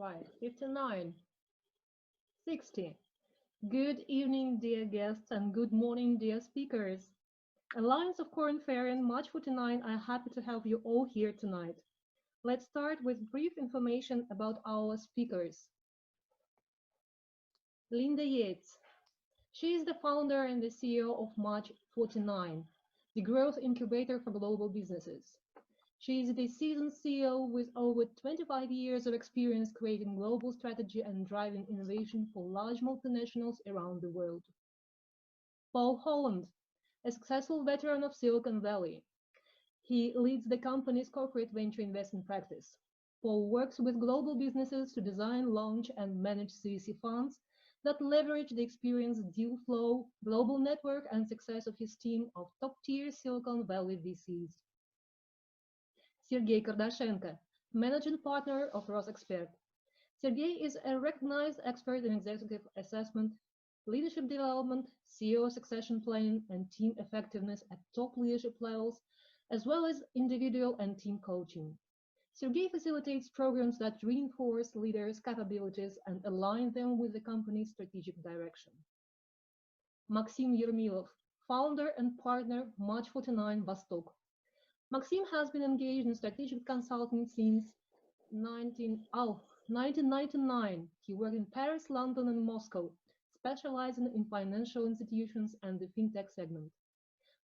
Right, 59, 60. Good evening, dear guests, and good morning, dear speakers. Alliance of Corn Fair and March 49 are happy to have you all here tonight. Let's start with brief information about our speakers. Linda Yates. She is the founder and the CEO of Mach49, the growth incubator for global businesses. She is the seasoned CEO with over 25 years of experience creating global strategy and driving innovation for large multinationals around the world. Paul Holland, a successful veteran of Silicon Valley. He leads the company's corporate venture investment practice. Paul works with global businesses to design, launch, and manage CVC funds that leverage the experience, deal flow, global network, and success of his team of top-tier Silicon Valley VCs. Sergey Kardashenko, managing partner of RosExpert. Sergey is a recognized expert in executive assessment, leadership development, CEO succession planning, and team effectiveness at top leadership levels, as well as individual and team coaching. Sergey facilitates programs that reinforce leaders' capabilities and align them with the company's strategic direction. Maxim Yermilov, founder and partner, Mach49 Vostok. Maxim has been engaged in strategic consulting since 1999. He worked in Paris, London, and Moscow, specializing in financial institutions and the fintech segment.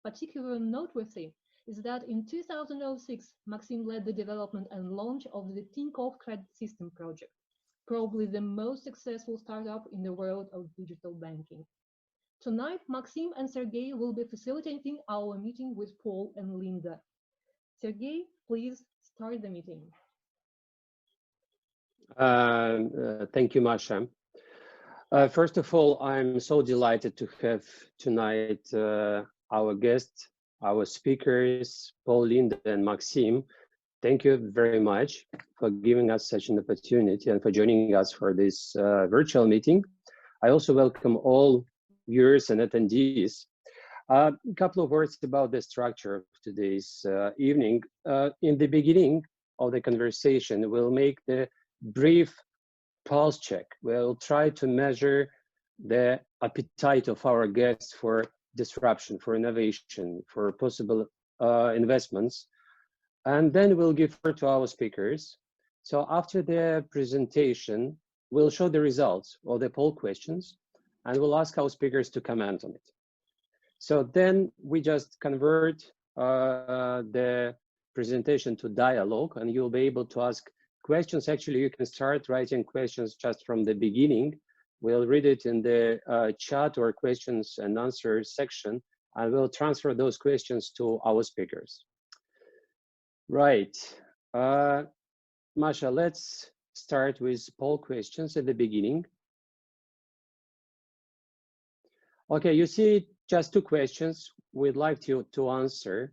Particularly noteworthy is that in 2006, Maxim led the development and launch of the Tinkoff Credit System project, probably the most successful startup in the world of digital banking. Tonight, Maxim and Sergey will be facilitating our meeting with Paul and Linda. Sergey, please start the meeting. Thank you, Masha. First of all, I'm so delighted to have tonight our guests, our speakers, Paul, Linda, and Maxim. Thank you very much for giving us such an opportunity and for joining us for this virtual meeting. I also welcome all viewers and attendees. A couple of words about the structure of today's evening. In the beginning of the conversation, we'll make the brief pulse check. We'll try to measure the appetite of our guests for disruption, for innovation, for possible investments. And then we'll give word to our speakers. So after their presentation, we'll show the results of the poll questions, and we'll ask our speakers to comment on it. So then we just convert the presentation to dialogue, and you'll be able to ask questions. Actually, you can start writing questions just from the beginning. We'll read it in the chat or questions and answers section, and we'll transfer those questions to our speakers. Right. Masha, let's start with poll questions at the beginning. Okay, you see just two questions we'd like you to answer.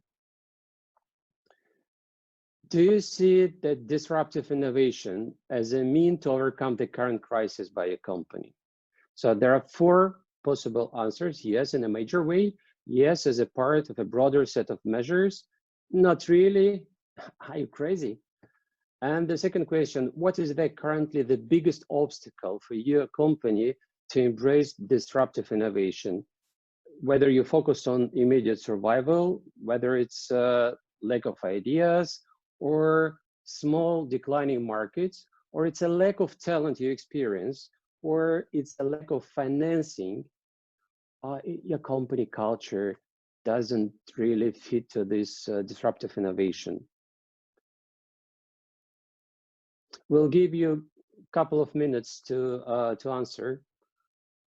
Do you see that disruptive innovation as a mean to overcome the current crisis by a company? So there are four possible answers. Yes, in a major way. Yes, as a part of a broader set of measures. Not really. Are you crazy? And the second question, what is currently the biggest obstacle for your company to embrace disruptive innovation? Whether you focus on immediate survival, whether it's lack of ideas, or small declining markets, or it's a lack of talent you experience, or it's a lack of financing, your company culture doesn't really fit to this disruptive innovation. We'll give you a couple of minutes to answer,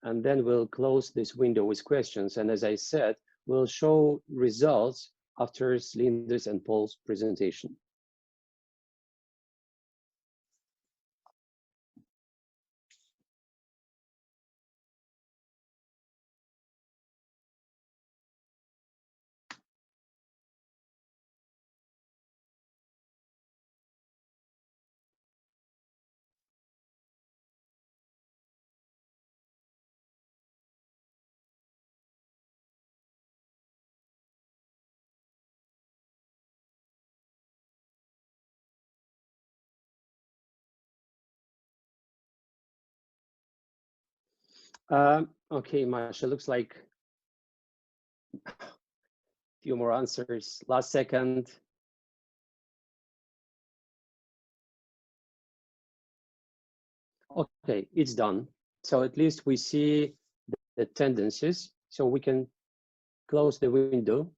and then we'll close this window with questions. And as I said, we'll show results after Linda's and Paul's presentation. Okay, Masha, looks like a few more answers. Last second. Okay, it's done. So at least we see the tendencies. So we can close the window.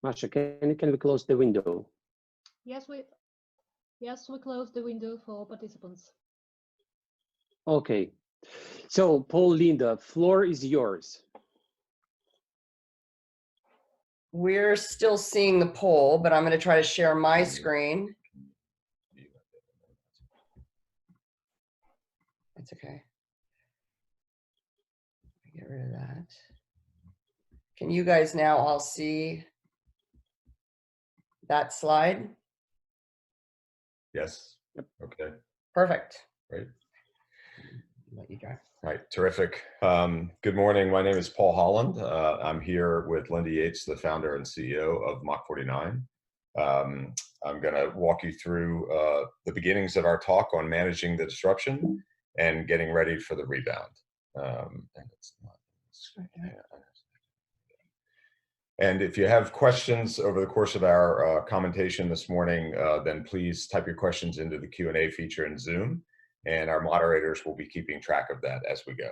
Masha, can we close the window? Yes, we close the window for participants. Okay. So Paul, Linda, floor is yours. We're still seeing the poll, but I'm going to try to share my screen. It's okay. Get rid of that. Can you guys now all see that slide? Yes. Okay. Perfect. Great. Let you go. All right. Terrific. Good morning. My name is Paul Holland. I'm here with Linda Yates, the founder and CEO of Mach49. I'm going to walk you through the beginnings of our talk on managing the disruption and getting ready for the rebound. And if you have questions over the course of our commentation this morning, then please type your questions into the Q&A feature in Zoom, and our moderators will be keeping track of that as we go.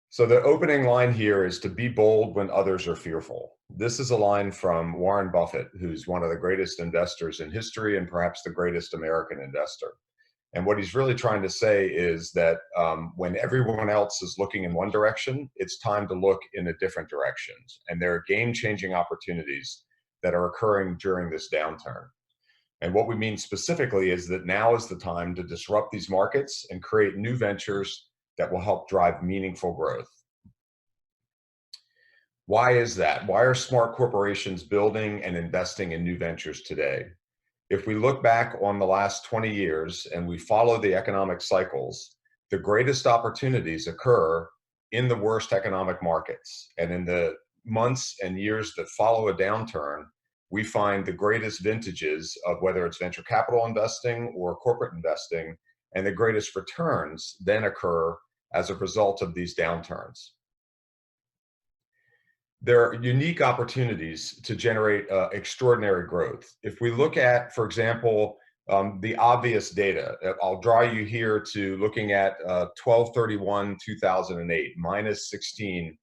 So the opening line here is to be bold when others are fearful. This is a line from Warren Buffett, who's one of the greatest investors in history and perhaps the greatest American investor. And what he's really trying to say is that when everyone else is looking in one direction, it's time to look in a different direction. And there are game-changing opportunities that are occurring during this downturn. And what we mean specifically is that now is the time to disrupt these markets and create new ventures that will help drive meaningful growth. Why is that? Why are smart corporations building and investing in new ventures today? If we look back on the last 20 years and we follow the economic cycles, the greatest opportunities occur in the worst economic markets. And in the months and years that follow a downturn, we find the greatest vintages of whether it's venture capital investing or corporate investing, and the greatest returns then occur as a result of these downturns. There are unique opportunities to generate extraordinary growth. If we look at, for example, the obvious data, I'll draw you here to looking at 12/31/2008, minus 16%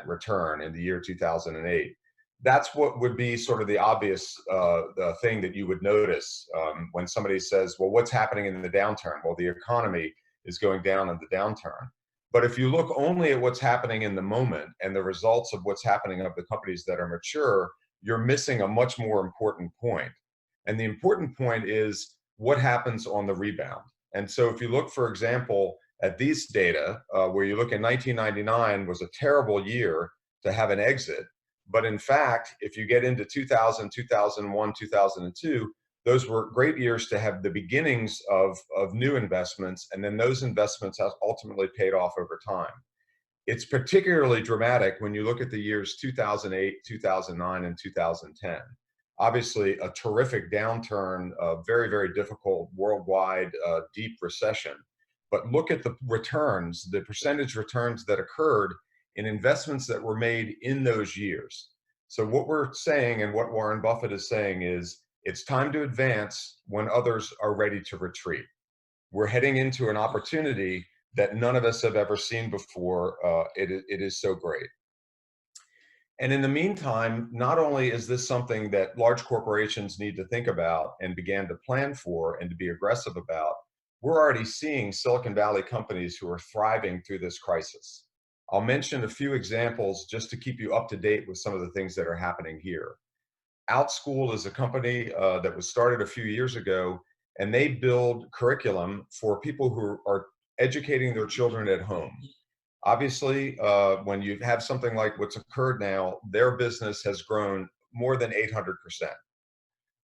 return in the year 2008. That's what would be sort of the obvious the thing that you would notice when somebody says, well, what's happening in the downturn? Well, the economy is going down in the downturn. But if you look only at what's happening in the moment and the results of what's happening of the companies that are mature, you're missing a much more important point. And the important point is what happens on the rebound. And so if you look, for example, at these data, where you look at 1999 was a terrible year to have an exit. But in fact, if you get into 2000, 2001, 2002, those were great years to have the beginnings of new investments, and then those investments have ultimately paid off over time. It's particularly dramatic when you look at the years 2008, 2009, and 2010. Obviously, a terrific downturn, a very, very difficult worldwide deep recession. But look at the returns, the percentage returns that occurred in investments that were made in those years. So what we're saying and what Warren Buffett is saying is, it's time to advance when others are ready to retreat. We're heading into an opportunity that none of us have ever seen before. It is so great. And in the meantime, not only is this something that large corporations need to think about and began to plan for and to be aggressive about, we're already seeing Silicon Valley companies who are thriving through this crisis. I'll mention a few examples just to keep you up to date with some of the things that are happening here. OutSchool is a company that was started a few years ago, and they build curriculum for people who are educating their children at home. Obviously, when you have something like what's occurred now, their business has grown more than 800%.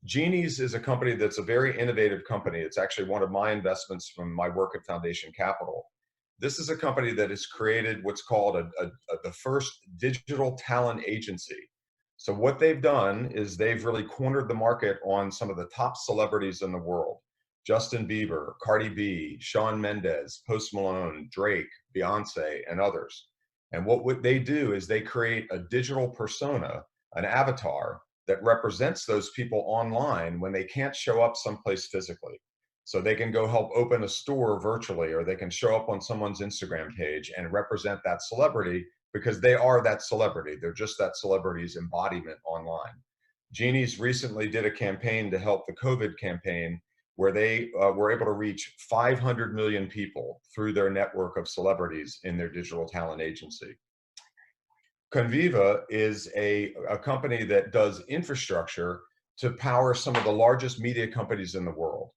Genies is a company that's a very innovative company. It's actually one of my investments from my work at Foundation Capital. This is a company that has created what's called the first digital talent agency. So what they've done is they've really cornered the market on some of the top celebrities in the world. Justin Bieber, Cardi B, Shawn Mendes, Post Malone, Drake, Beyonce, and others. And what they do is they create a digital persona, an avatar that represents those people online when they can't show up someplace physically. So they can go help open a store virtually, or they can show up on someone's Instagram page and represent that celebrity because they are that celebrity. They're just that celebrity's embodiment online. Genies recently did a campaign to help the COVID campaign where they were able to reach 500 million people through their network of celebrities in their digital talent agency. Conviva is a company that does infrastructure to power some of the largest media companies in the world.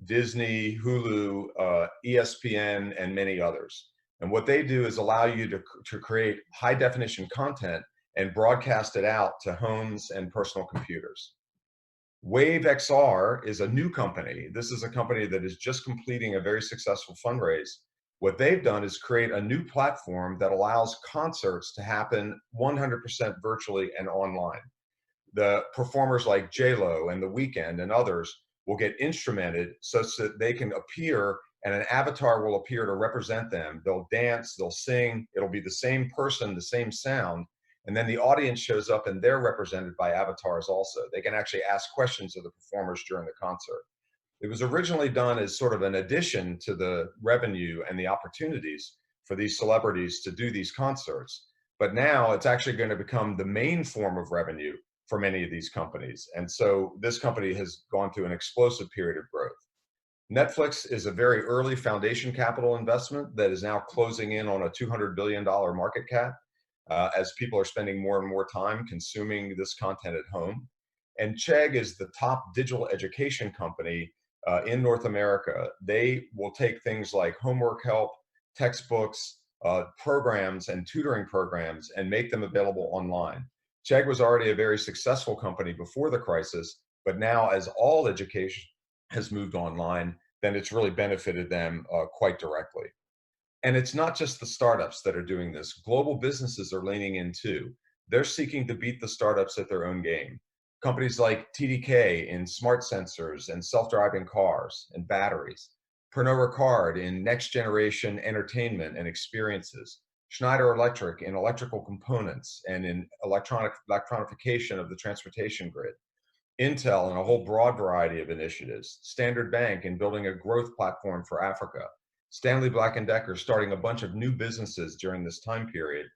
Disney, Hulu, ESPN, and many others. And what they do is allow you to create high definition content and broadcast it out to homes and personal computers. Wave XR is a new company. This is a company that is just completing a very successful fundraise. What they've done is create a new platform that allows concerts to happen 100% virtually and online. The performers like J-Lo and The Weeknd and others will get instrumented such that they can appear and an avatar will appear to represent them. They'll dance, they'll sing, it'll be the same person, the same sound, and then the audience shows up and they're represented by avatars also. They can actually ask questions of the performers during the concert. It was originally done as sort of an addition to the revenue and the opportunities for these celebrities to do these concerts. But now it's actually going to become the main form of revenue for many of these companies. And so this company has gone through an explosive period of growth. Netflix is a very early foundation capital investment that is now closing in on a $200 billion market cap as people are spending more and more time consuming this content at home. And Chegg is the top digital education company in North America. They will take things like homework help, textbooks, programs, and tutoring programs and make them available online. Chegg was already a very successful company before the crisis, but now as all education has moved online, then it's really benefited them quite directly. And it's not just the startups that are doing this. Global businesses are leaning in too. They're seeking to beat the startups at their own game. Companies like TDK in smart sensors and self-driving cars and batteries, Pernod Ricard in next generation entertainment and experiences, Schneider Electric in electrical components and in electronification of the transportation grid, Intel in a whole broad variety of initiatives, Standard Bank in building a growth platform for Africa, Stanley Black & Decker starting a bunch of new businesses during this time period,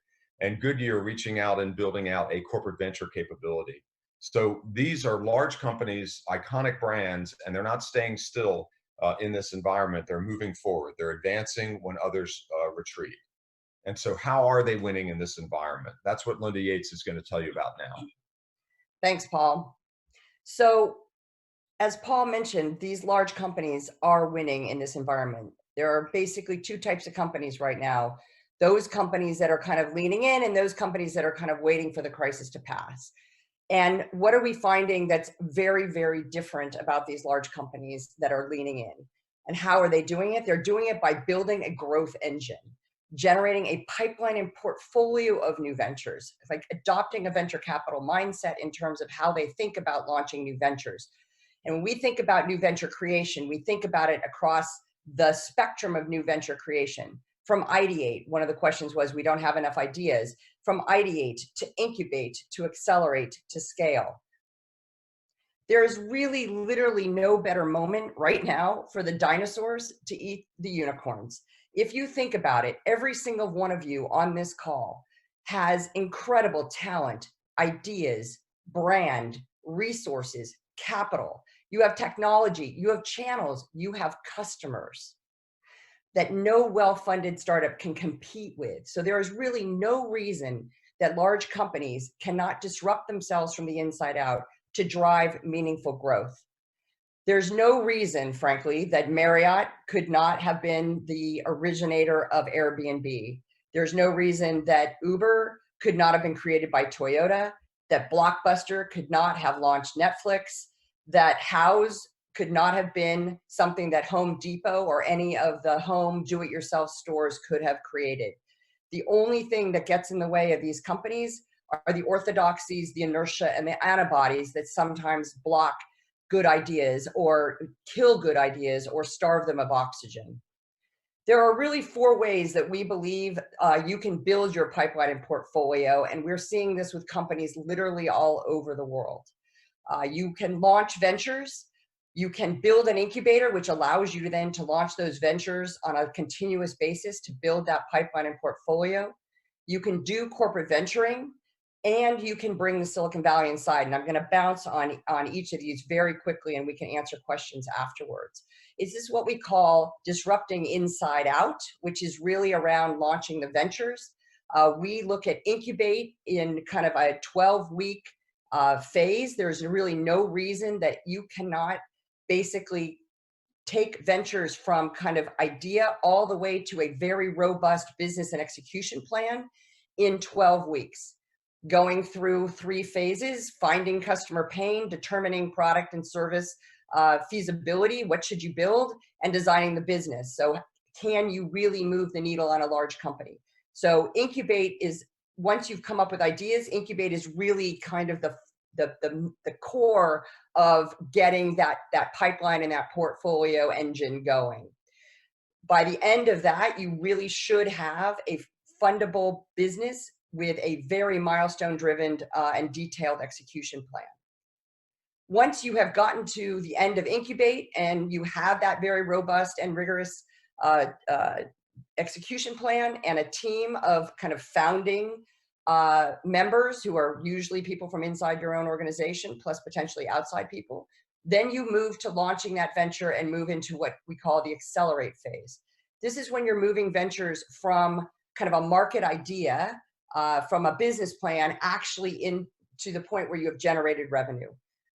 and Goodyear reaching out and building out a corporate venture capability. So these are large companies, iconic brands, and they're not staying still in this environment. They're moving forward. They're advancing when others retreat. And so how are they winning in this environment? That's what Linda Yates is going to tell you about now. Thanks, Paul. So as Paul mentioned, these large companies are winning in this environment. There are basically two types of companies right now. Those companies that are kind of leaning in and those companies that are kind of waiting for the crisis to pass. And what are we finding that's very, very different about these large companies that are leaning in? And how are they doing it? They're doing it by building a growth engine, generating a pipeline and portfolio of new ventures, like adopting a venture capital mindset in terms of how they think about launching new ventures. And when we think about new venture creation, we think about it across the spectrum of new venture creation. From ideate, one of the questions was, we don't have enough ideas. From ideate to incubate, to accelerate, to scale. There is really literally no better moment right now for the dinosaurs to eat the unicorns. If you think about it, every single one of you on this call has incredible talent, ideas, brand, resources, capital. You have technology, you have channels, you have customers that no well-funded startup can compete with. So there is really no reason that large companies cannot disrupt themselves from the inside out to drive meaningful growth. There's no reason, frankly, that Marriott could not have been the originator of Airbnb. There's no reason that Uber could not have been created by Toyota, that Blockbuster could not have launched Netflix, that House could not have been something that Home Depot or any of the home do-it-yourself stores could have created. The only thing that gets in the way of these companies are the orthodoxies, the inertia, and the antibodies that sometimes block good ideas or kill good ideas or starve them of oxygen. There are really 4 ways that we believe you can build your pipeline and portfolio, and we're seeing this with companies literally all over the world. You can launch ventures. You can build an incubator, which allows you to then to launch those ventures on a continuous basis to build that pipeline and portfolio. You can do corporate venturing, and you can bring the Silicon Valley inside. And I'm going to bounce on each of these very quickly, and we can answer questions afterwards. Is this what we call disrupting inside out, which is really around launching the ventures? We look at incubate in kind of a 12-week phase. There's really no reason that you cannot basically take ventures from kind of idea all the way to a very robust business and execution plan in 12 weeks. Going through 3 phases: finding customer pain, determining product and service feasibility, what should you build, and designing the business. So can you really move the needle on a large company? So incubate is, once you've come up with ideas, incubate is really kind of the core of getting that pipeline and that portfolio engine going. By the end of that, you really should have a fundable business with a very milestone-driven and detailed execution plan. Once you have gotten to the end of incubate and you have that very robust and rigorous execution plan and a team of kind of founding members who are usually people from inside your own organization plus potentially outside people, then you move to launching that venture and move into what we call the accelerate phase. This is when you're moving ventures from kind of a market idea, from a business plan, actually into the point where you have generated revenue.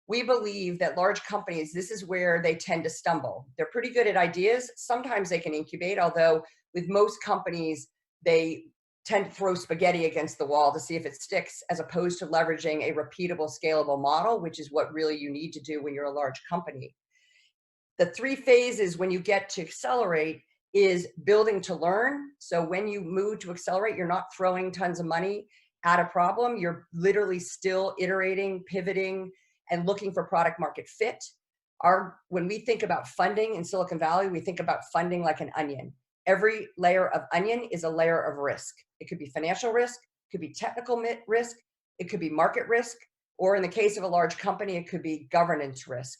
We believe that large companies, this is where they tend to stumble. They're pretty good at ideas. Sometimes they can incubate, although with most companies, they tend to throw spaghetti against the wall to see if it sticks, as opposed to leveraging a repeatable, scalable model, which is what really you need to do when you're a large company. The 3 phases when you get to accelerate is building to learn. So when you move to accelerate, you're not throwing tons of money at a problem. You're literally still iterating, pivoting, and looking for product market fit. When we think about funding in Silicon Valley, we think about funding like an onion. Every layer of onion is a layer of risk. It could be financial risk, it could be technical risk, it could be market risk, or in the case of a large company, it could be governance risk.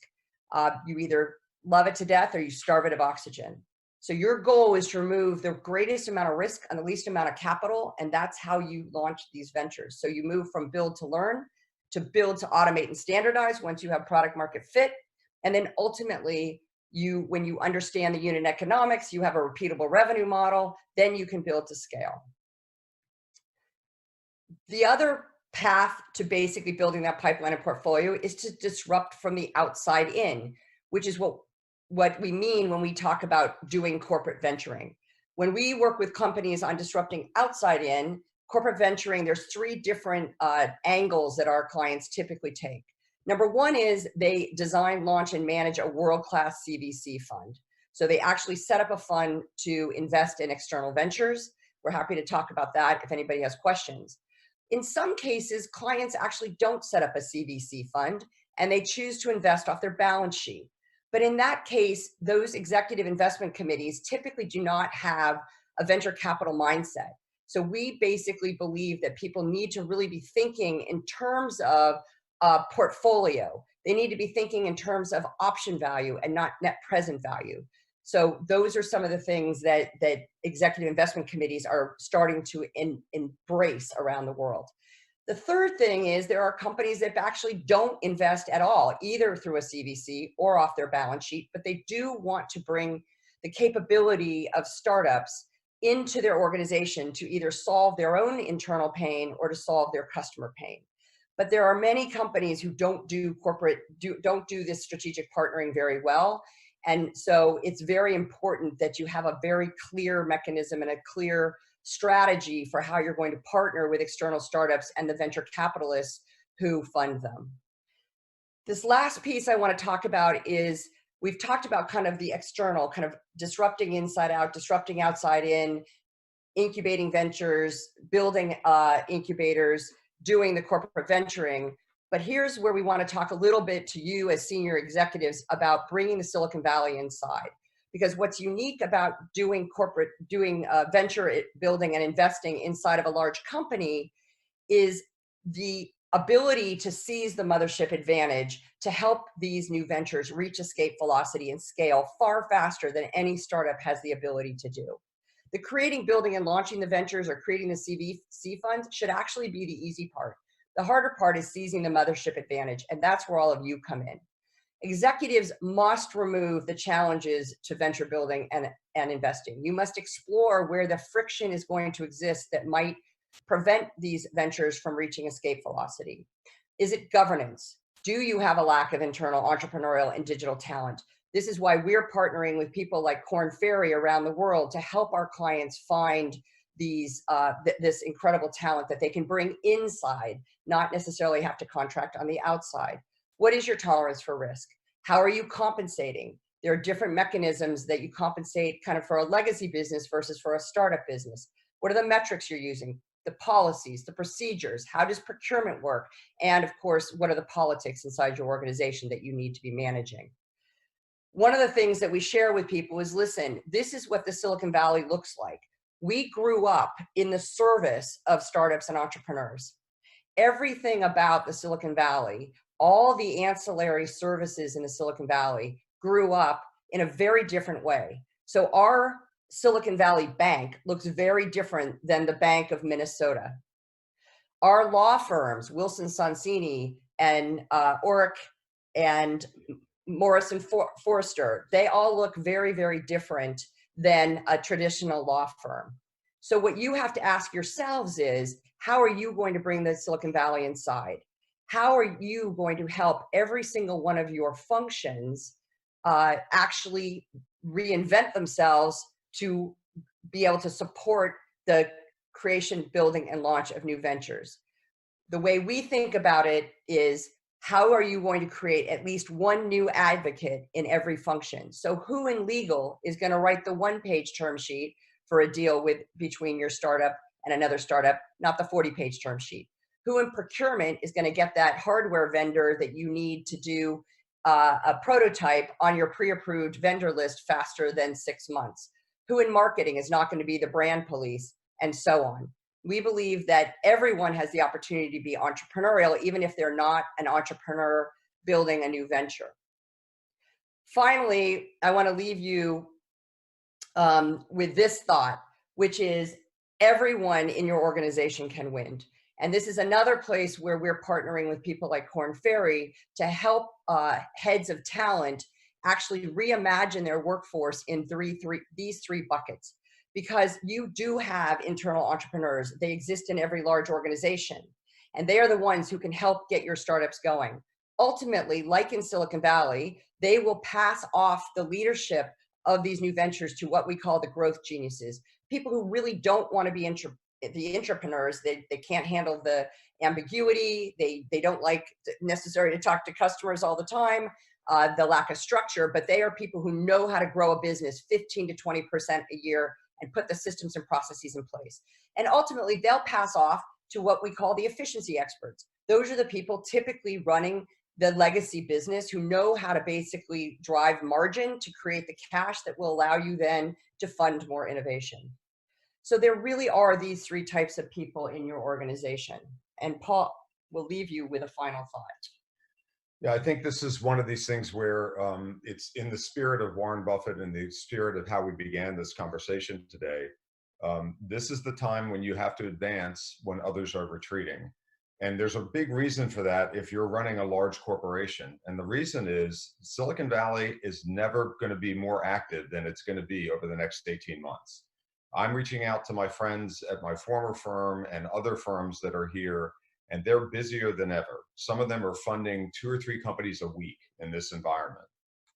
You either love it to death or you starve it of oxygen. So your goal is to remove the greatest amount of risk and the least amount of capital, and that's how you launch these ventures. So you move from build to learn to build to automate and standardize once you have product market fit. And then ultimately, when you understand the unit economics, you have a repeatable revenue model, then you can build to scale. The other path to basically building that pipeline and portfolio is to disrupt from the outside in, which is what we mean when we talk about doing corporate venturing. When we work with companies on disrupting outside in, corporate venturing, there's 3 different angles that our clients typically take. Number 1 is they design, launch, and manage a world-class CVC fund. So they actually set up a fund to invest in external ventures. We're happy to talk about that if anybody has questions. In some cases, clients actually don't set up a CVC fund and they choose to invest off their balance sheet. But in that case, those executive investment committees typically do not have a venture capital mindset. So we basically believe that people need to really be thinking in terms of portfolio. They need to be thinking in terms of option value and not net present value. So those are some of the things that executive investment committees are starting to embrace around the world. The third thing is there are companies that actually don't invest at all, either through a CVC or off their balance sheet, but they do want to bring the capability of startups into their organization to either solve their own internal pain or to solve their customer pain. But there are many companies who don't do this strategic partnering very well. And so it's very important that you have a very clear mechanism and a clear strategy for how you're going to partner with external startups and the venture capitalists who fund them. This last piece I want to talk about is We've talked about kind of the external, kind of disrupting inside out, disrupting outside in, incubating ventures, building incubators, doing the corporate venturing. But here's where we want to talk a little bit to you as senior executives about bringing the Silicon Valley inside. Because what's unique about doing venture building and investing inside of a large company is the ability to seize the mothership advantage to help these new ventures reach escape velocity and scale far faster than any startup has the ability to do. The creating, building, and launching the ventures or creating the CVC funds should actually be the easy part. The harder part is seizing the mothership advantage, and that's where all of you come in. Executives must remove the challenges to venture building and investing. You must explore where the friction is going to exist that might prevent these ventures from reaching escape velocity. Is it governance? Do you have a lack of internal entrepreneurial and digital talent? This is why we're partnering with people like Korn Ferry around the world to help our clients find these this incredible talent that they can bring inside, not necessarily have to contract on the outside. What is your tolerance for risk? How are you compensating? There are different mechanisms that you compensate kind of for a legacy business versus for a startup business. What are the metrics you're using? The policies, the procedures, how does procurement work? And of course, what are the politics inside your organization that you need to be managing? One of the things that we share with people is, listen, this is what the Silicon Valley looks like. We grew up in the service of startups and entrepreneurs. Everything about the Silicon Valley, all the ancillary services in the Silicon Valley grew up in a very different way. So our Silicon Valley Bank looks very different than the Bank of Minnesota. Our law firms, Wilson Sonsini and Orrick and Morrison Forster, they all look very, very different than a traditional law firm. So what you have to ask yourselves is, how are you going to bring the Silicon Valley inside? How are you going to help every single one of your functions actually reinvent themselves to be able to support the creation, building, and launch of new ventures? The way we think about it is, how are you going to create at least one new advocate in every function? So who in legal is going to write the one-page term sheet for a deal between your startup and another startup, not the 40-page term sheet? Who in procurement is going to get that hardware vendor that you need to do a prototype on your pre-approved vendor list faster than 6 months? Who in marketing is not going to be the brand police, and so on? We believe that everyone has the opportunity to be entrepreneurial, even if they're not an entrepreneur building a new venture. Finally, I want to leave you with this thought, which is everyone in your organization can win. And this is another place where we're partnering with people like Korn Ferry to help heads of talent actually reimagine their workforce in these three buckets. Because you do have internal entrepreneurs. They exist in every large organization, and they are the ones who can help get your startups going. Ultimately, like in Silicon Valley, they will pass off the leadership of these new ventures to what we call the growth geniuses, people who really don't want to be the entrepreneurs. They can't handle the ambiguity. They don't like necessarily to talk to customers all the time, the lack of structure, but they are people who know how to grow a business 15 to 20% a year and put the systems and processes in place. And ultimately, they'll pass off to what we call the efficiency experts. Those are the people typically running the legacy business who know how to basically drive margin to create the cash that will allow you then to fund more innovation. So there really are these three types of people in your organization. And Paul will leave you with a final thought. Yeah, I think this is one of these things where it's in the spirit of Warren Buffett and the spirit of how we began this conversation today. This is the time when you have to advance when others are retreating. And there's a big reason for that if you're running a large corporation. And the reason is Silicon Valley is never going to be more active than it's going to be over the next 18 months. I'm reaching out to my friends at my former firm and other firms that are here, and they're busier than ever. Some of them are funding 2 or 3 companies a week in this environment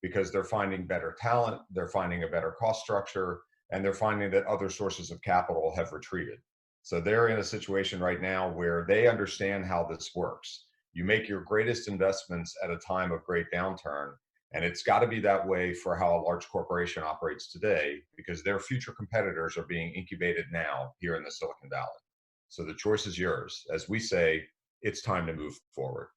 because they're finding better talent, they're finding a better cost structure, and they're finding that other sources of capital have retreated. So they're in a situation right now where they understand how this works. You make your greatest investments at a time of great downturn, And it's got to be that way for how a large corporation operates today, because their future competitors are being incubated now here in the Silicon Valley. So the choice is yours. As we say, it's time to move forward.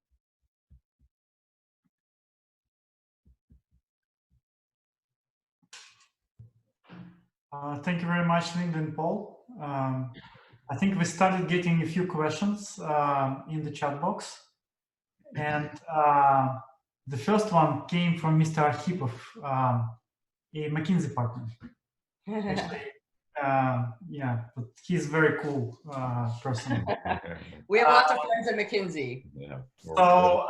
Thank you very much, Linda and Paul. I think we started getting a few questions in the chat box. And the first one came from Mr. Arhipov, a McKinsey partner. Actually, yeah, but he's a very cool person. We have lots of friends at McKinsey. Yeah. So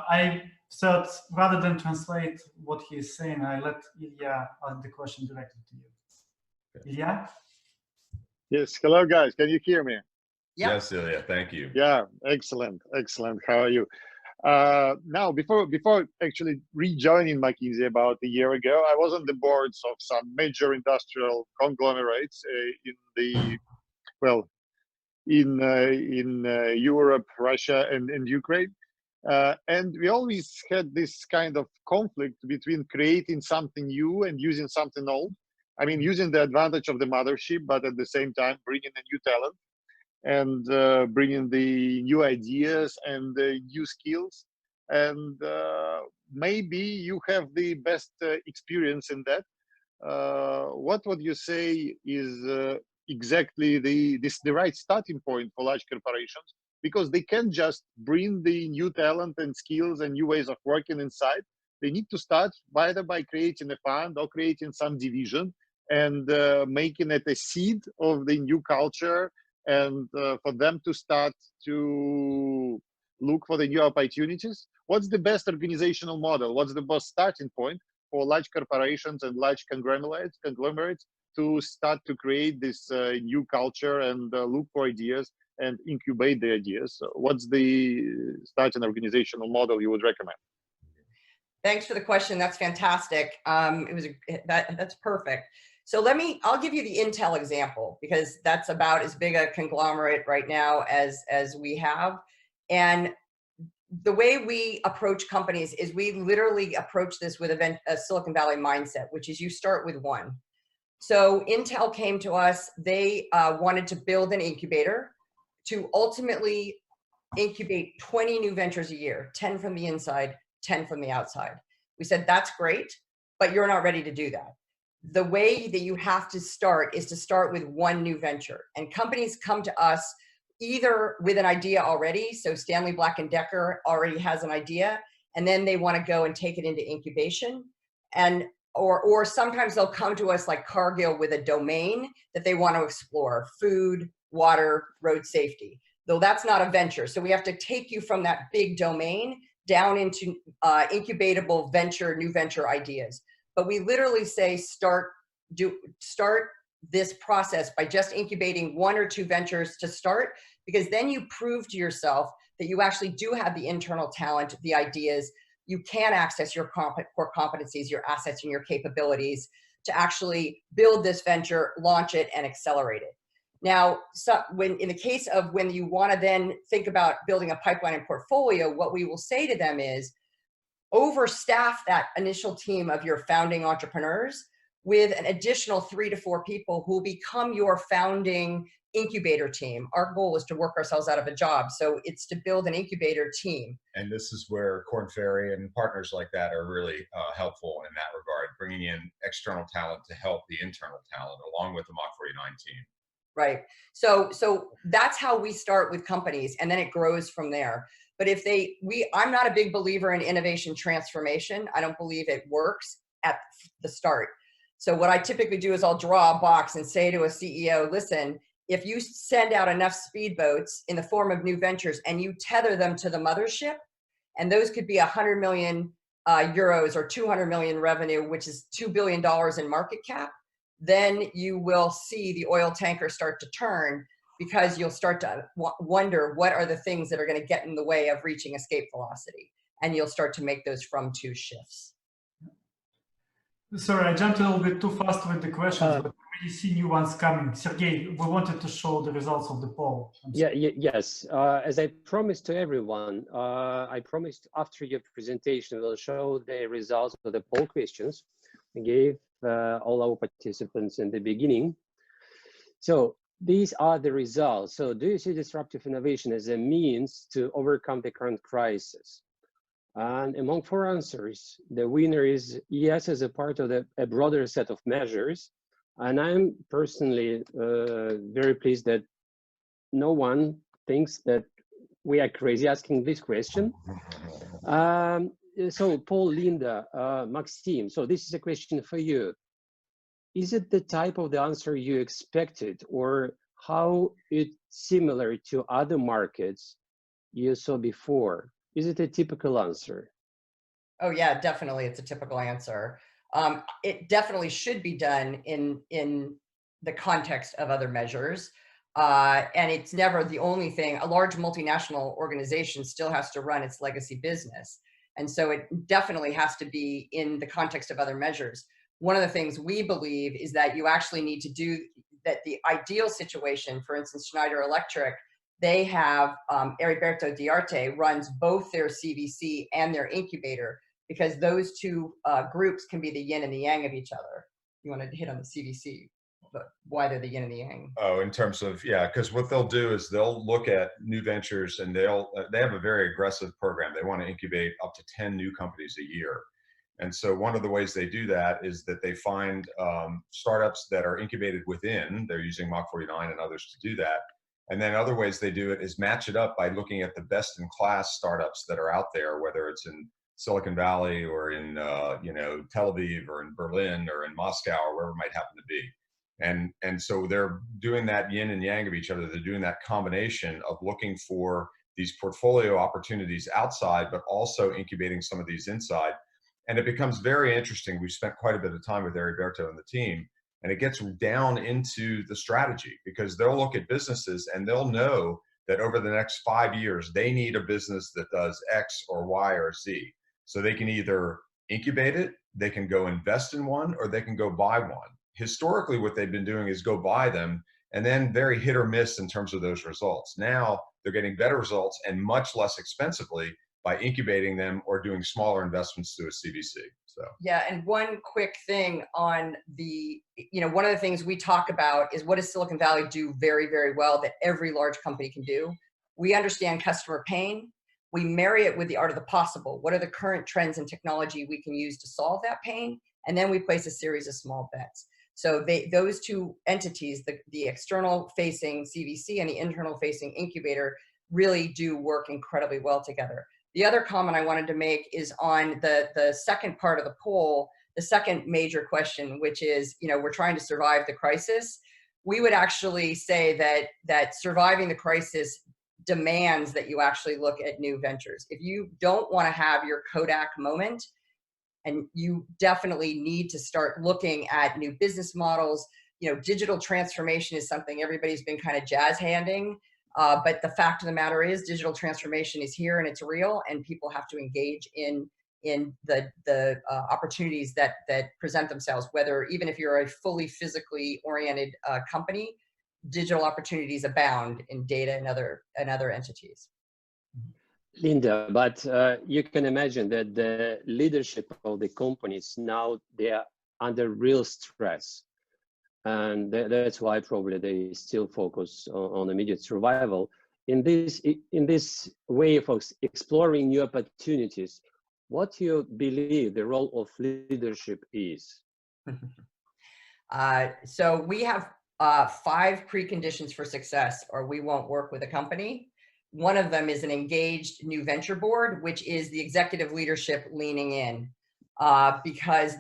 I thought, rather than translate what he's saying, I let Ilya ask the question directly to you. Ilya? Yes, hello guys, can you hear me? Yep. Yes, Ilya, thank you. Yeah, excellent, excellent. How are you? Now, before actually rejoining McKinsey about a year ago, I was on the boards of some major industrial conglomerates in Europe, Russia, and Ukraine. And we always had this kind of conflict between creating something new and using something old. I mean, using the advantage of the mothership, but at the same time bringing a new talent and bringing the new ideas and the new skills. And maybe you have the best experience in that. What would you say is exactly the right starting point for large corporations? Because they can't just bring the new talent and skills and new ways of working inside. They need to start either by creating a fund or creating some division and making it a seed of the new culture, and for them to start to look for the new opportunities. What's the best organizational model? What's the best starting point for large corporations and large conglomerates to start to create this new culture and look for ideas and incubate the ideas? So what's the starting organizational model you would recommend? Thanks for the question. That's fantastic. That's perfect. So I'll give you the Intel example, because that's about as big a conglomerate right now as we have. And the way we approach companies is we literally approach this with a Silicon Valley mindset, which is you start with one. So Intel came to us, they wanted to build an incubator to ultimately incubate 20 new ventures a year, 10 from the inside, 10 from the outside. We said, that's great, but you're not ready to do that. The way that you have to start is to start with one new venture. And companies come to us either with an idea already. So Stanley Black & Decker already has an idea, and then they want to go and take it into incubation. And or sometimes they'll come to us like Cargill with a domain that they want to explore: food, water, road safety. Though that's not a venture. So we have to take you from that big domain down into incubatable venture, new venture ideas. But we literally say start this process by just incubating 1 or 2 ventures to start, because then you prove to yourself that you actually do have the internal talent, the ideas. You can access your core competencies, your assets, and your capabilities to actually build this venture, launch it, and accelerate it. Now, in the case of when you want to then think about building a pipeline and portfolio, what we will say to them is overstaff that initial team of your founding entrepreneurs with an additional 3 to 4 people who will become your founding incubator team. Our goal is to work ourselves out of a job. So it's to build an incubator team. And this is where Korn Ferry and partners like that are really helpful in that regard, bringing in external talent to help the internal talent along with the Mach49 team. Right. So that's how we start with companies, and then it grows from there. But I'm not a big believer in innovation transformation. I don't believe it works at the start. So what I typically do is I'll draw a box and say to a CEO, listen, if you send out enough speedboats in the form of new ventures and you tether them to the mothership, and those could be 100 million euros or 200 million revenue, which is $2 billion in market cap, then you will see the oil tanker start to turn, because you'll start to wonder what are the things that are going to get in the way of reaching escape velocity. And you'll start to make those from-to shifts. Sorry, I jumped a little bit too fast with the questions, but we see new ones coming. Sergey, we wanted to show the results of the poll. Yes. As I promised to everyone, I promised after your presentation, we'll show the results of the poll questions I gave all our participants in the beginning. So these are the results. So do you see disruptive innovation as a means to overcome the current crisis? And among 4 answers, the winner is yes, as a part of a broader set of measures. And I'm personally very pleased that no one thinks that we are crazy asking this question. So Paul, Linda, Maxime, so this is a question for you. Is it the type of the answer you expected, or how it's similar to other markets you saw before? Is it a typical answer? Oh yeah, definitely. It's a typical answer. It definitely should be done in the context of other measures. And it's never the only thing. A large multinational organization still has to run its legacy business. And so it definitely has to be in the context of other measures. One of the things we believe is that you actually need to do that. The ideal situation, for instance, Schneider Electric, they have Heriberto Diarte runs both their CVC and their incubator, because those two groups can be the yin and the yang of each other. You want to hit on the CVC, but why they're the yin and the yang? Oh, in terms of, yeah, because what they'll do is they'll look at new ventures, and they have a very aggressive program. They want to incubate up to 10 new companies a year. And so one of the ways they do that is that they find startups that are incubated within. They're using Mach49 and others to do that. And then other ways they do it is match it up by looking at the best in class startups that are out there, whether it's in Silicon Valley or in Tel Aviv or in Berlin or in Moscow or wherever it might happen to be. And so they're doing that yin and yang of each other. They're doing that combination of looking for these portfolio opportunities outside, but also incubating some of these inside. And it becomes very interesting. We've spent quite a bit of time with Heriberto and the team, and it gets down into the strategy, because they'll look at businesses and they'll know that over the next 5 years, they need a business that does X or Y or Z. So they can either incubate it, they can go invest in one, or they can go buy one. Historically, what they've been doing is go buy them, and then very hit or miss in terms of those results. Now they're getting better results and much less expensively by incubating them or doing smaller investments through a CVC. So yeah, and one quick thing on the, one of the things we talk about is, what does Silicon Valley do very, very well that every large company can do? We understand customer pain. We marry it with the art of the possible. What are the current trends and technology we can use to solve that pain? And then we place a series of small bets. So those two entities, the external facing CVC and the internal facing incubator, really do work incredibly well together. The other comment I wanted to make is on the second part of the poll, the second major question, which is, we're trying to survive the crisis. We would actually say that surviving the crisis demands that you actually look at new ventures. If you don't want to have your Kodak moment, and you definitely need to start looking at new business models. Digital transformation is something everybody's been kind of jazz handing. But the fact of the matter is, digital transformation is here and it's real, and people have to engage in the opportunities that present themselves. Whether, even if you're a fully physically oriented company, digital opportunities abound in data and other entities. Linda, but you can imagine that the leadership of the companies now, they are under real stress. And that's why probably they still focus on immediate survival. In this way of exploring new opportunities, what do you believe the role of leadership is? So we have 5 preconditions for success, or we won't work with a company. One of them is an engaged new venture board, which is the executive leadership leaning in, because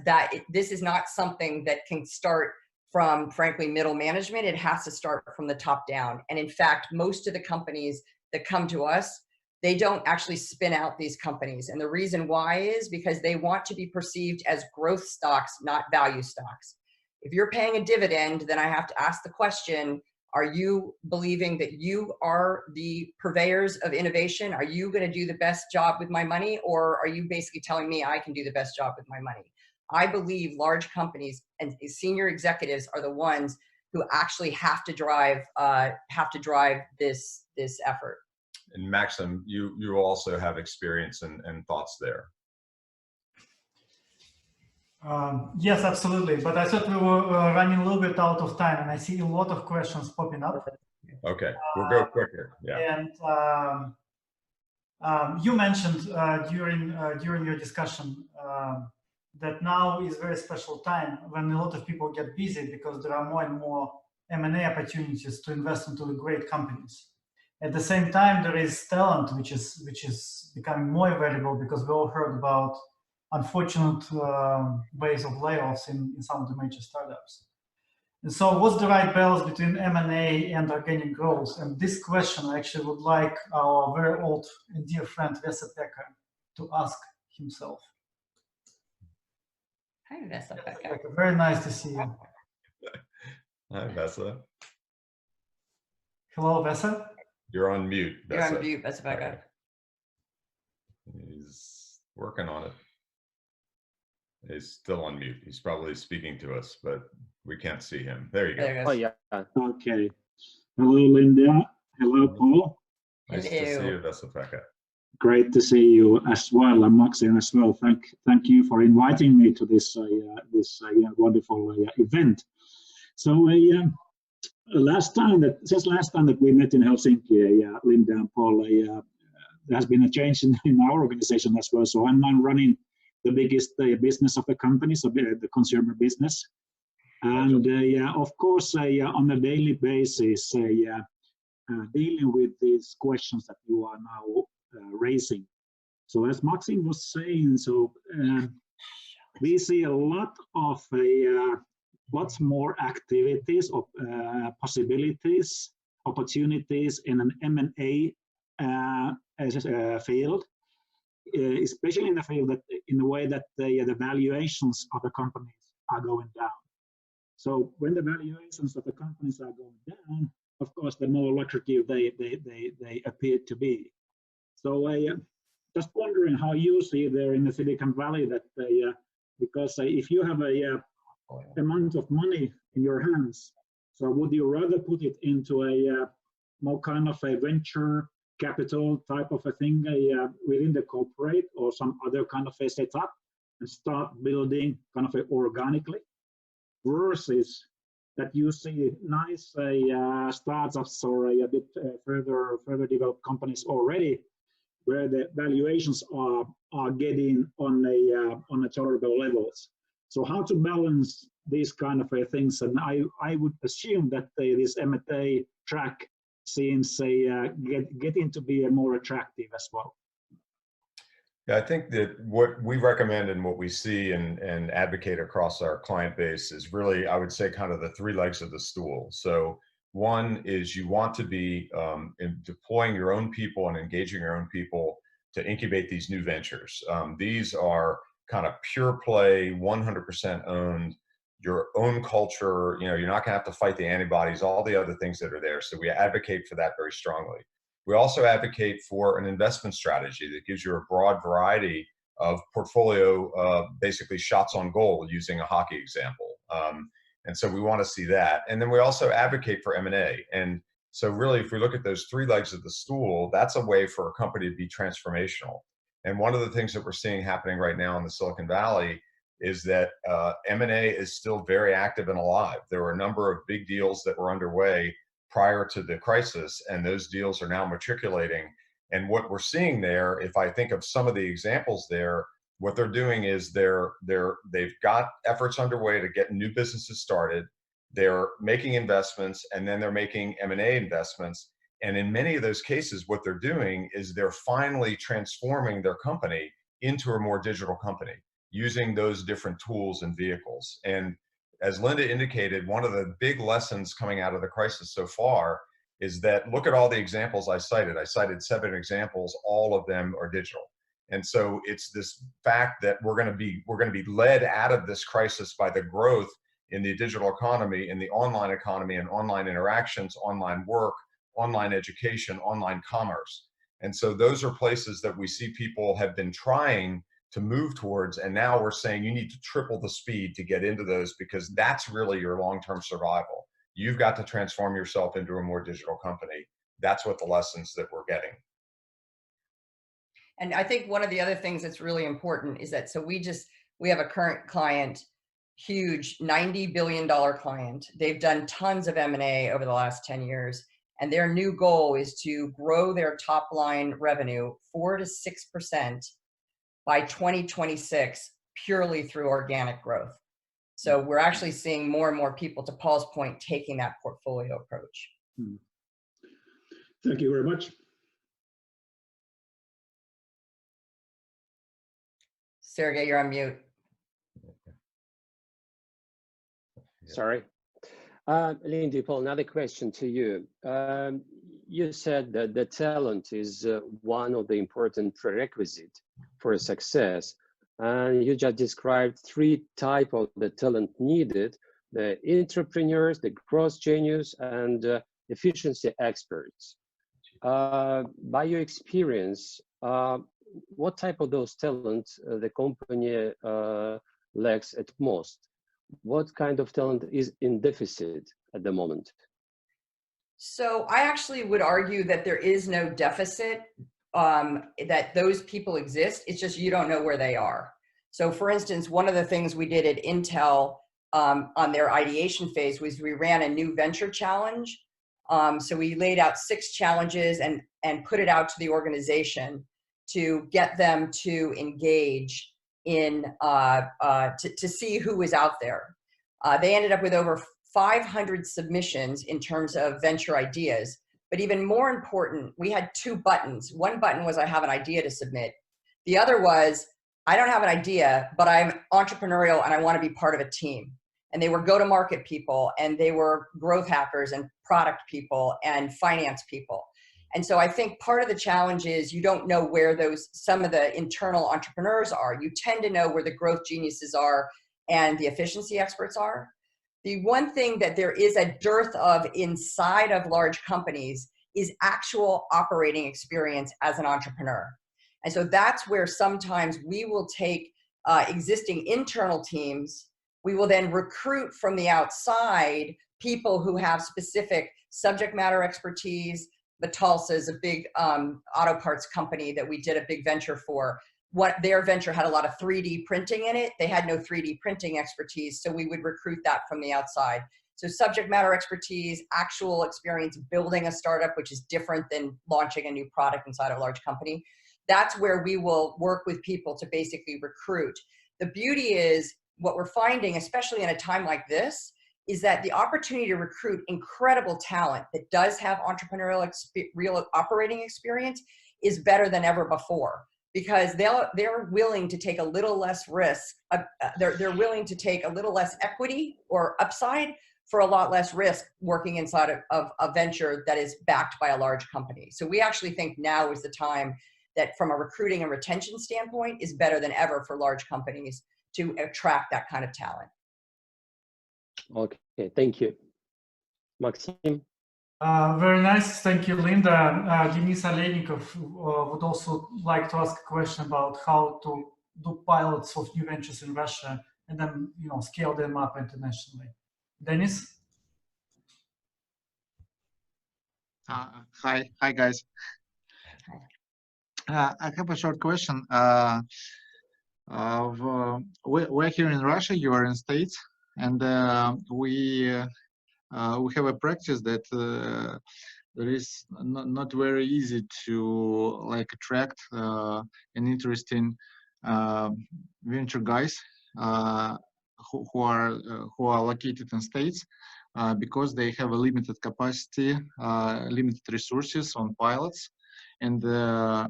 this is not something that can start from, frankly, middle management. It has to start from the top down. And in fact, most of the companies that come to us, they don't actually spin out these companies. And the reason why is because they want to be perceived as growth stocks, not value stocks. If you're paying a dividend, then I have to ask the question, Are you believing that you are the purveyors of innovation? Are you going to do the best job with my money? Or are you basically telling me I can do the best job with my money? I believe large companies and senior executives are the ones who actually have to drive this effort. And Maxim, you also have experience and thoughts there. Yes, absolutely. But I thought we were running a little bit out of time, and I see a lot of questions popping up. Okay, we'll go quicker. Yeah. And you mentioned during your discussion that now is a very special time when a lot of people get busy because there are more and more M&A opportunities to invest into the great companies. At the same time, there is talent which is becoming more available because we all heard about unfortunate ways of layoffs in some of the major startups. And so what's the right balance between M&A and organic growth? And this question I actually would like our very old and dear friend Vesa-Pekka to ask himself. Hi, Vesa-Pekka. Very nice to see you. Hi, Vesa. Hello, Vesa. You're on mute, Vesa. You're on mute, Vesa-Pekka. He's working on it. He's still on mute. He's probably speaking to us, but we can't see him. There you go. There Oh, yeah. Okay. Hello, Linda. Hello, Paul. Nice to see you, Vesa-Pekka. Great to see you as well, and Maxim as well. Thank you for inviting me to this wonderful event. So last time that we met in Helsinki, Linda and Paul, there has been a change in our organization as well. So I'm now running the biggest business of the company, so the consumer business. And of course, on a daily basis, dealing with these questions that you are now raising. So as Maxim was saying, we see a lot of lots more activities, of possibilities, opportunities in an M&A field. Especially in the field that, in the way that the valuations of the companies are going down. So when the valuations of the companies are going down, of course, the more lucrative they appear to be. So just wondering how you see there in the Silicon Valley that because if you have a amount of money in your hands, so would you rather put it into a more kind of a venture capital type of a thing within the corporate or some other kind of a setup and start building kind of organically, versus that you see nice startups or a bit further developed companies already where the valuations are getting on a tolerable levels. So how to balance these kind of things? And I would assume that this M&A track seems getting to be more attractive as well. Yeah, I think that what we recommend and what we see and advocate across our client base is really, I would say, kind of the three legs of the stool. So one is you want to be in deploying your own people and engaging your own people to incubate these new ventures. These are kind of pure play, 100% owned, your own culture. You know, you're not gonna have to fight the antibodies, all the other things that are there. So we advocate for that very strongly. We also advocate for an investment strategy that gives you a broad variety of portfolio, basically shots on goal, using a hockey example. And so we want to see that. And then we also advocate for M&A. And so really, if we look at those three legs of the stool, that's a way for a company to be transformational. And one of the things that we're seeing happening right now in the Silicon Valley is that M&A is still very active and alive. There were a number of big deals that were underway prior to the crisis, and those deals are now matriculating. And what we're seeing there, if I think of some of the examples there, what they're doing is they've got efforts underway to get new businesses started. They're making investments, and then they're making M&A investments. And in many of those cases, what they're doing is they're finally transforming their company into a more digital company using those different tools and vehicles. And as Linda indicated, one of the big lessons coming out of the crisis so far is that look at all the examples I cited. I cited 7 examples, all of them are digital. And so it's this fact that we're going to be led out of this crisis by the growth in the digital economy, in the online economy, and online interactions, online work, online education, online commerce. And so those are places that we see people have been trying to move towards, and now we're saying you need to triple the speed to get into those, because that's really your long-term survival. You've got to transform yourself into a more digital company. That's what the lessons that we're getting. And I think one of the other things that's really important is that, so we have a current client, huge $90 billion client. They've done tons of M&A over the last 10 years. And their new goal is to grow their top line revenue 4 to 6% by 2026, purely through organic growth. So we're actually seeing more and more people, to Paul's point, taking that portfolio approach. Thank you very much. Sergey, you're on mute. Sorry. Lindy, Paul, another question to you. You said that the talent is one of the important prerequisites for success. And you just described 3 types of the talent needed: the entrepreneurs, the growth genius, and efficiency experts. By your experience, what type of those talents the company lacks at most? What kind of talent is in deficit at the moment? So I actually would argue that there is no deficit, that those people exist. It's just you don't know where they are. So for instance, one of the things we did at Intel on their ideation phase was we ran a new venture challenge. So we laid out 6 challenges and put it out to the organization to get them to engage in, to see who was out there. They ended up with over 500 submissions in terms of venture ideas. But even more important, we had 2 buttons. One button was I have an idea to submit. The other was I don't have an idea, but I'm entrepreneurial and I want to be part of a team. And they were go-to-market people, and they were growth hackers and product people and finance people. And so I think part of the challenge is you don't know where some of the internal entrepreneurs are. You tend to know where the growth geniuses are and the efficiency experts are. The one thing that there is a dearth of inside of large companies is actual operating experience as an entrepreneur. And so that's where sometimes we will take existing internal teams. We will then recruit from the outside people who have specific subject matter expertise. Vitalsa is a big auto parts company that we did a big venture for. Their venture had a lot of 3D printing in it. They had no 3D printing expertise, so we would recruit that from the outside. So subject matter expertise, actual experience building a startup, which is different than launching a new product inside of a large company. That's where we will work with people to basically recruit. The beauty is what we're finding, especially in a time like this, is that the opportunity to recruit incredible talent that does have entrepreneurial real operating experience is better than ever before, because they're willing to take a little less risk. They're willing to take a little less equity or upside for a lot less risk working inside of a venture that is backed by a large company. So we actually think now is the time that from a recruiting and retention standpoint is better than ever for large companies to attract that kind of talent. Okay, thank you. Maxim? Very nice, thank you, Linda. Denis Aleynikov would also like to ask a question about how to do pilots of new ventures in Russia and then, scale them up internationally. Denis? Hi guys. I have a short question. We're here in Russia, you are in States, and we have a practice that there is not very easy to attract an interesting venture guys who are located in States because they have a limited capacity, limited resources on pilots, and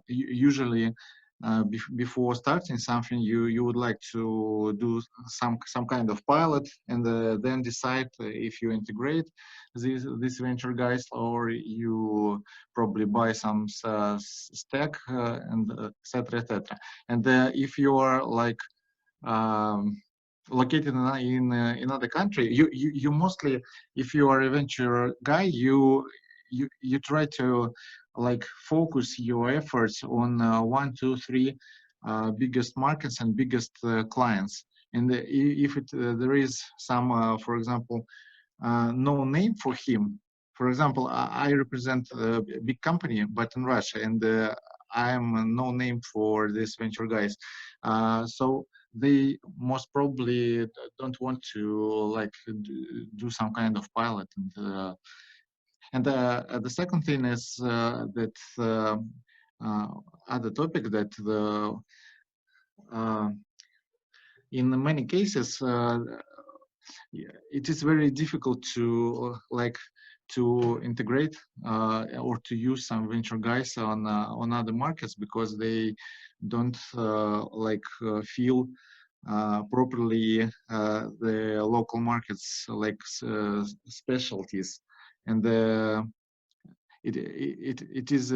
usually before starting something, you would like to do some kind of pilot and then decide if you integrate these venture guys or you probably buy some stack and etc. And if you are located in another country, you mostly, if you are a venture guy, you try to like focus your efforts on 1, 2, 3 biggest markets and biggest clients. And if there is some, for example, no name for him. For example, I represent a big company, but in Russia, and I'm no name for these venture guys. So they most probably don't want to like do some kind of pilot. And the second thing is that other topic that in many cases it is very difficult to to integrate or to use some venture guys on other markets because they don't feel properly the local markets like specialties, and it is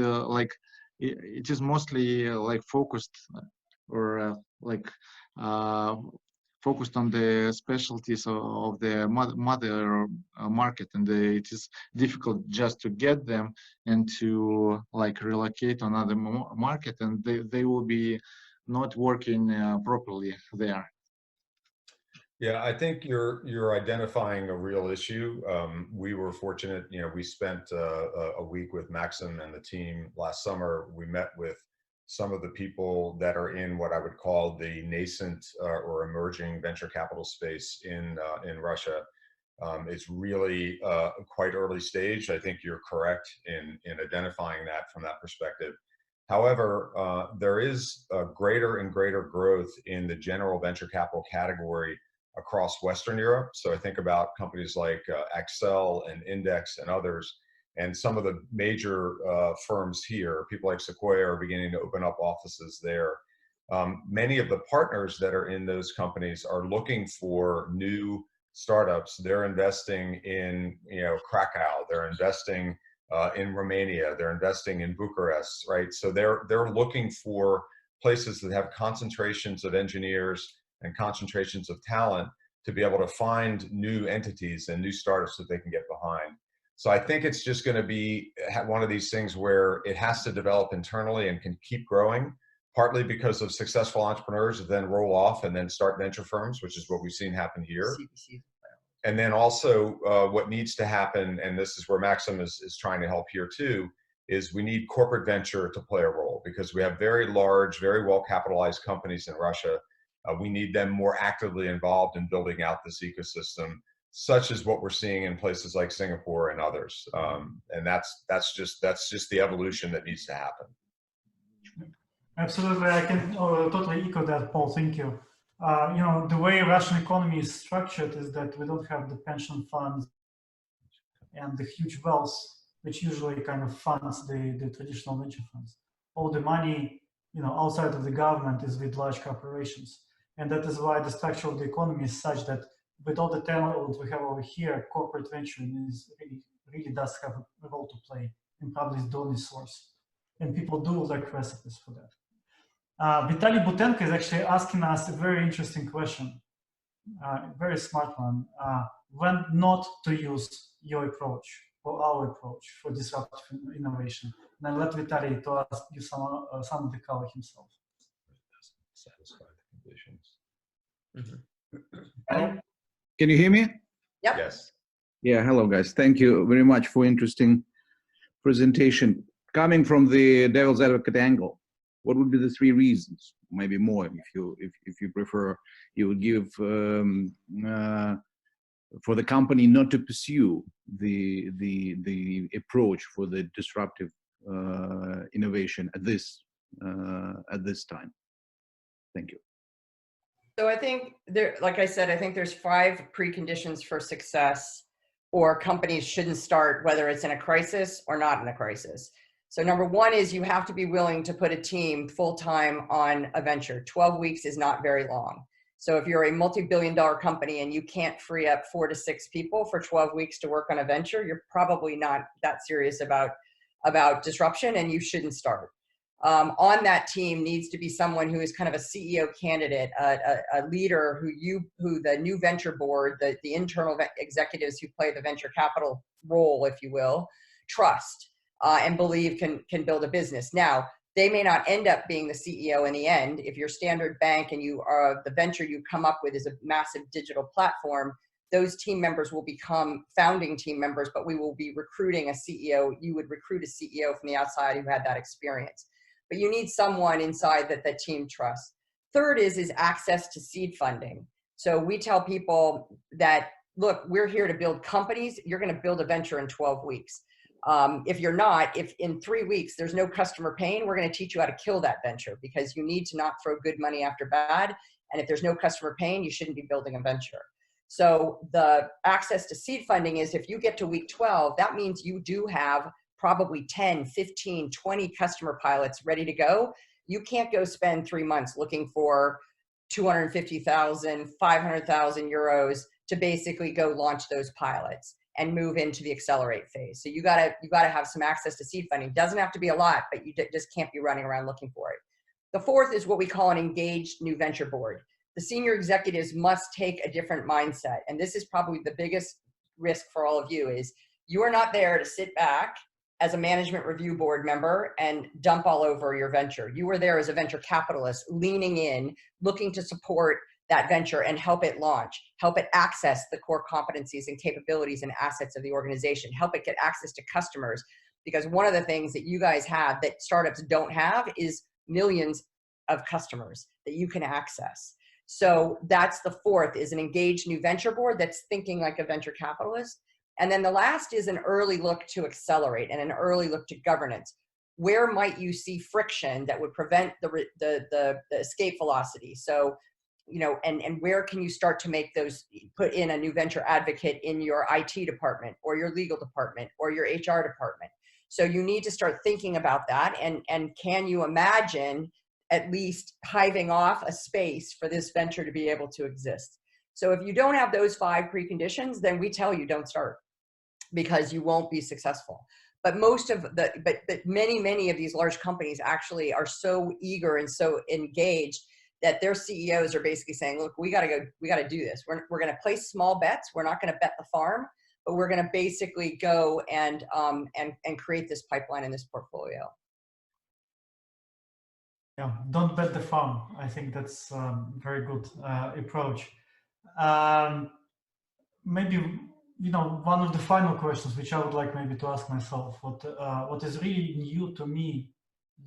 it is mostly like focused or focused on the specialties of the mother market, and it is difficult just to get them and to like relocate on other market, and they will be not working properly there. Yeah, I think you're identifying a real issue. We were fortunate, you know, we spent a week with Maxim and the team last summer. We met with some of the people that are in what I would call the nascent or emerging venture capital space in Russia. It's really quite early stage. I think you're correct in identifying that from that perspective. However, there is a greater and greater growth in the general venture capital category across Western Europe. So I think about companies like Accel and Index and others, and some of the major firms here, people like Sequoia, are beginning to open up offices there. Many of the partners that are in those companies are looking for new startups. They're investing in, you know, Krakow. They're investing in Romania. They're investing in Bucharest, right? So they're looking for places that have concentrations of engineers and concentrations of talent to be able to find new entities and new startups that they can get behind. So I think it's just going to be one of these things where it has to develop internally and can keep growing, partly because of successful entrepreneurs that then roll off and then start venture firms, which is what we've seen happen here. And then also what needs to happen, and this is where Maxim is trying to help here too, is we need corporate venture to play a role, because we have very large, very well capitalized companies in Russia. We need them more actively involved in building out this ecosystem, such as what we're seeing in places like Singapore and others. And that's just the evolution that needs to happen. Absolutely, I can totally echo that, Paul. Thank you. You know, the way Russian economy is structured is that we don't have the pension funds and the huge wealth, which usually kind of funds the traditional venture funds. All the money, you know, outside of the government is with large corporations. And that is why the structure of the economy is such that with all the talent we have over here, corporate venturing really does have a role to play, and probably is the only source. And people do like recipes for that. Vitaly Butenko is actually asking us a very interesting question, a very smart one. When not to use your approach or our approach for disruptive innovation? And I'll let Vitaly to ask you some of the color himself. Satisfy the conditions. Can you hear me? Yep. Yes. Yeah, hello guys. Thank you very much for interesting presentation. Coming from the devil's advocate angle, what would be the 3 reasons, maybe more, if you prefer, you would give for the company not to pursue the approach for the disruptive innovation at this time? Thank you. So I think there, like I said, I think there's 5 preconditions for success, or companies shouldn't start, whether it's in a crisis or not in a crisis. So number 1 is you have to be willing to put a team full-time on a venture. 12 weeks is not very long. So if you're a multi-billion-dollar company and you can't free up 4 to 6 people for 12 weeks to work on a venture, you're probably not that serious about disruption, and you shouldn't start. On that team needs to be someone who is kind of a CEO candidate, a leader who the new venture board, the internal executives who play the venture capital role, if you will, trust and believe can build a business. Now, they may not end up being the CEO in the end. If you're Standard Bank and you are the venture you come up with is a massive digital platform, those team members will become founding team members, but we will be recruiting a CEO. You would recruit a CEO from the outside who had that experience. But you need someone inside that the team trusts. Third is access to seed funding. So we tell people that, look, we're here to build companies. You're going to build a venture in 12 weeks. If you're not, if in 3 weeks there's no customer pain, we're going to teach you how to kill that venture, because you need to not throw good money after bad. And if there's no customer pain, you shouldn't be building a venture. So the access to seed funding is, if you get to week 12, that means you do have probably 10, 15, 20 customer pilots ready to go. You can't go spend 3 months looking for 250,000, 500,000 euros to basically go launch those pilots and move into the accelerate phase. So you gotta have some access to seed funding. Doesn't have to be a lot, but you just can't be running around looking for it. The fourth is what we call an engaged new venture board. The senior executives must take a different mindset. And this is probably the biggest risk for all of you, is you are not there to sit back as a management review board member and dump all over your venture. You are there as a venture capitalist, leaning in, looking to support that venture and help it launch, help it access the core competencies and capabilities and assets of the organization, help it get access to customers. Because one of the things that you guys have that startups don't have is millions of customers that you can access. So that's the fourth, is an engaged new venture board that's thinking like a venture capitalist. And then the last is an early look to accelerate and an early look to governance. Where might you see friction that would prevent the escape velocity? So, you know, and where can you start to make those, put in a new venture advocate in your IT department or your legal department or your HR department? So you need to start thinking about that. And can you imagine at least hiving off a space for this venture to be able to exist? So if you don't have those 5 preconditions, then we tell you don't start, because you won't be successful. But many of these large companies actually are so eager and so engaged that their CEOs are basically saying, look, we got to do this. We're going to place small bets. We're not going to bet the farm, but we're going to basically go and create this pipeline in this portfolio. Yeah, don't bet the farm. I think that's a very good approach. Maybe, you know, one of the final questions which I would like maybe to ask myself, what is really new to me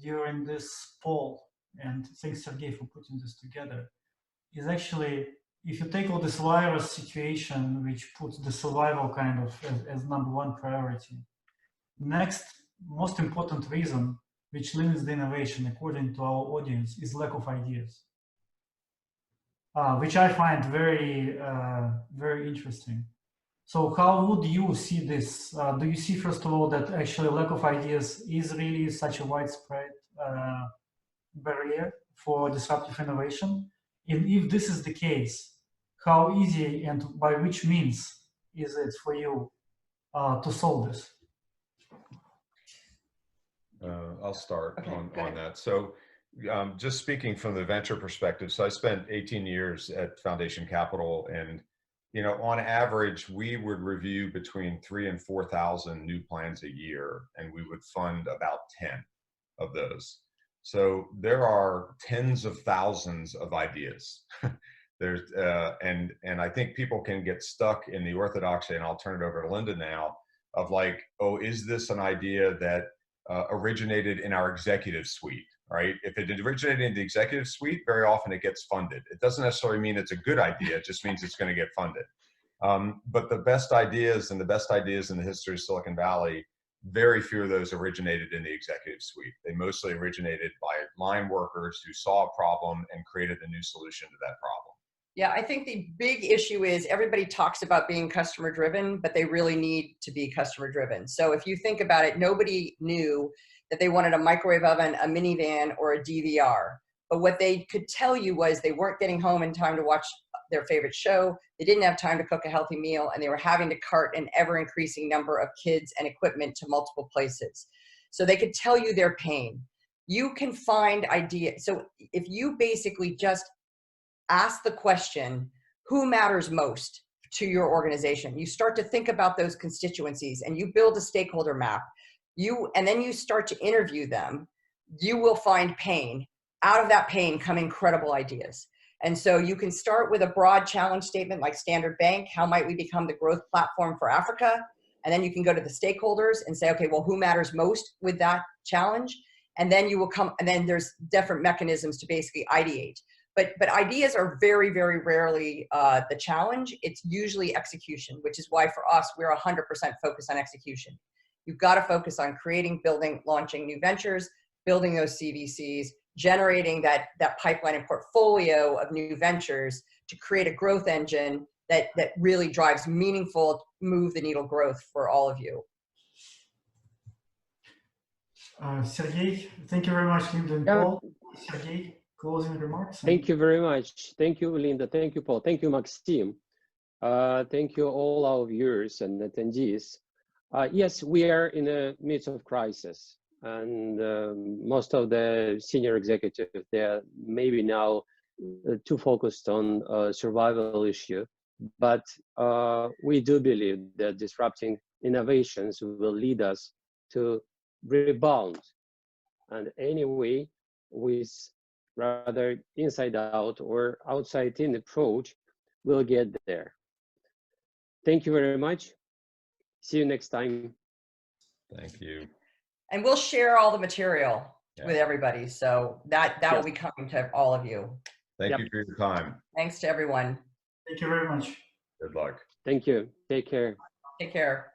during this poll, and thanks Sergey for putting this together, is actually, if you take all this virus situation, which puts the survival kind of as #1 priority, next most important reason which limits the innovation according to our audience is lack of ideas, which I find very, very interesting. So how would you see this? Do you see, first of all, that actually lack of ideas is really such a widespread barrier for disruptive innovation? And if this is the case, how easy and by which means is it for you to solve this? I'll start Okay, on that. So just speaking from the venture perspective, so I spent 18 years at Foundation Capital, and you know, on average, we would review between 3,000 and 4,000 new plans a year, and we would fund about 10 of those. So there are tens of thousands of ideas. There's and I think people can get stuck in the orthodoxy, and I'll turn it over to Linda now, of like, oh, is this an idea that originated in our executive suite, right? If it originated in the executive suite, very often it gets funded. It doesn't necessarily mean it's a good idea, it just means it's going to get funded. But the best ideas and the best ideas in the history of Silicon Valley, very few of those originated in the executive suite. They mostly originated by line workers who saw a problem and created a new solution to that problem. Yeah, I think the big issue is everybody talks about being customer driven, but they really need to be customer driven. So if you think about it, nobody knew that they wanted a microwave oven, a minivan, or a DVR. But what they could tell you was they weren't getting home in time to watch their favorite show, they didn't have time to cook a healthy meal, and they were having to cart an ever-increasing number of kids and equipment to multiple places. So they could tell you their pain. you can find ideas. So if you basically just ask the question, who matters most to your organization? You start to think about those constituencies and you build a stakeholder map. And then you start to interview them. You will find pain. Out of that pain come incredible ideas. And so you can start with a broad challenge statement like Standard Bank. How might we become the growth platform for Africa? And then you can go to the stakeholders and say, okay, well, who matters most with that challenge? And then you will come, and then there's different mechanisms to basically ideate. But ideas are very, very rarely the challenge. It's usually execution, which is why for us, we're 100% focused on execution. You've got to focus on creating, building, launching new ventures, building those CVCs, generating that pipeline and portfolio of new ventures to create a growth engine that really drives meaningful, move the needle growth for all of you. Sergey, thank you very much, Linda and Paul. Sergey, closing remarks. Thank you very much. Thank you, Linda. Thank you, Paul. Thank you, Maxime. Thank you, all our viewers and attendees. Yes, we are in the midst of crisis, and most of the senior executives, they are maybe now too focused on survival issue. But we do believe that disrupting innovations will lead us to rebound. And anyway, with rather inside out or outside in approach, we'll get there. Thank you very much. See you next time. Thank you. And we'll share all the material with everybody. So that will be coming to all of you. Thank you for your time. Thanks to everyone. Thank you very much. Good luck. Thank you. Take care. Take care.